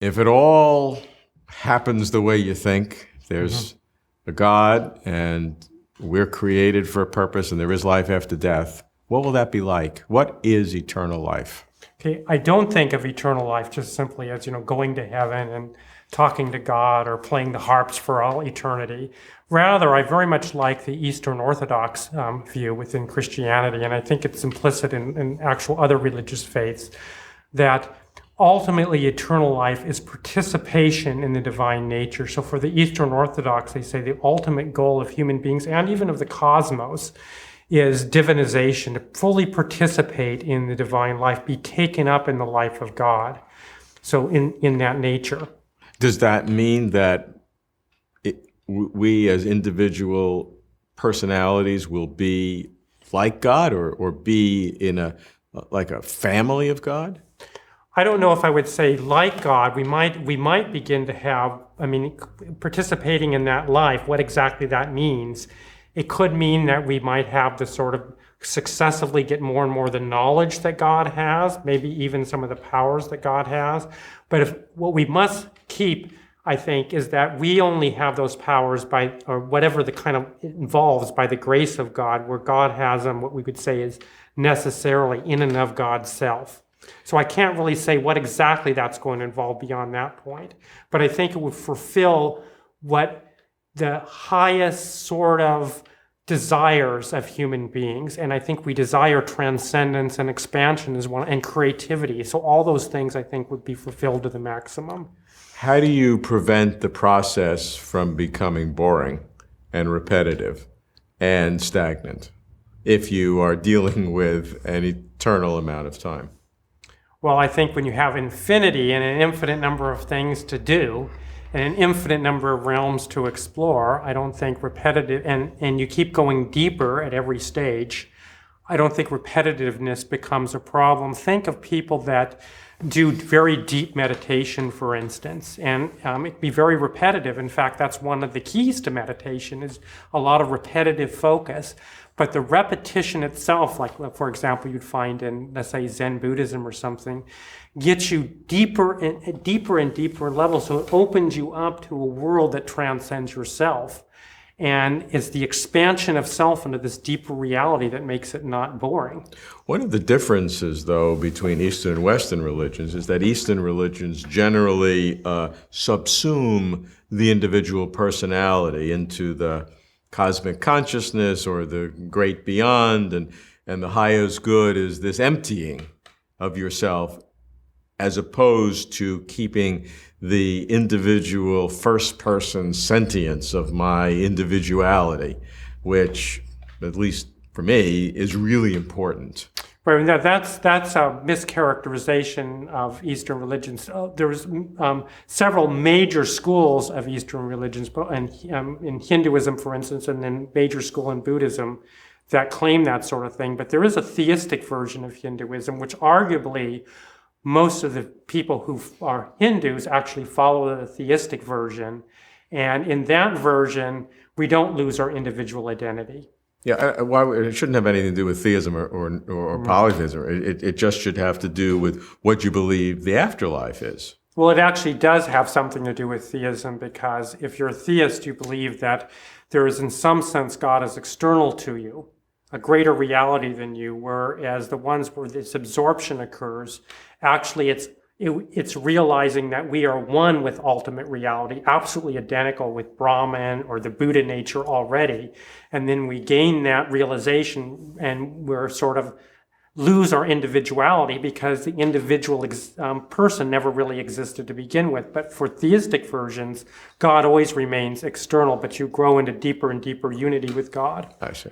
If it all happens the way you think, there's a God and we're created for a purpose and there is life after death, what will that be like? What is eternal life? Okay, I don't think of eternal life just simply as, going to heaven and talking to God or playing the harps for all eternity. Rather, I very much like the Eastern Orthodox view within Christianity, and I think it's implicit in actual other religious faiths, that ultimately eternal life is participation in the divine nature. So for the Eastern Orthodox, they say the ultimate goal of human beings and even of the cosmos is divinization, to fully participate in the divine life, be taken up in the life of God. So in that nature. Does that mean that we as individual personalities will be like God or be in like a family of God? I don't know if I would say like God. We might begin to have, participating in that life, what exactly that means. It could mean that we might have the sort of successively get more and more the knowledge that God has, maybe even some of the powers that God has. But what we must keep, I think, is that we only have those powers by, or whatever the kind of it involves, by the grace of God, where God has them, what we could say is necessarily in and of God's self. So I can't really say what exactly that's going to involve beyond that point. But I think it would fulfill what the highest sort of desires of human beings. And I think we desire transcendence and expansion as one, and creativity. So all those things I think would be fulfilled to the maximum. How do you prevent the process from becoming boring and repetitive and stagnant if you are dealing with an eternal amount of time? Well, I think when you have infinity and an infinite number of things to do, and an infinite number of realms to explore, I don't think repetitive, and you keep going deeper at every stage, I don't think repetitiveness becomes a problem. Think of people that do very deep meditation, for instance, and it can be very repetitive. In fact, that's one of the keys to meditation, is a lot of repetitive focus. But the repetition itself, like for example, you'd find in, let's say, Zen Buddhism or something, gets you deeper and deeper levels. So it opens you up to a world that transcends yourself. And it's the expansion of self into this deeper reality that makes it not boring. One of the differences, though, between Eastern and Western religions is that Eastern religions generally subsume the individual personality into the cosmic consciousness or the great beyond, and the highest good is this emptying of yourself, as opposed to keeping the individual first-person sentience of my individuality, which, at least for me, is really important. Right, that's a mischaracterization of Eastern religions. There's several major schools of Eastern religions, in Hinduism, for instance, and then major school in Buddhism that claim that sort of thing. But there is a theistic version of Hinduism, which arguably most of the people who are Hindus actually follow the theistic version. And in that version, we don't lose our individual identity. Yeah, it shouldn't have anything to do with theism or polytheism. It just should have to do with what you believe the afterlife is. Well, it actually does have something to do with theism, because if you're a theist, you believe that there is, in some sense, God is external to you, a greater reality than you, whereas the ones where this absorption occurs, actually it's realizing that we are one with ultimate reality, absolutely identical with Brahman or the Buddha nature already. And then we gain that realization and we're sort of lose our individuality because the individual person never really existed to begin with. But for theistic versions, God always remains external, but you grow into deeper and deeper unity with God. I see.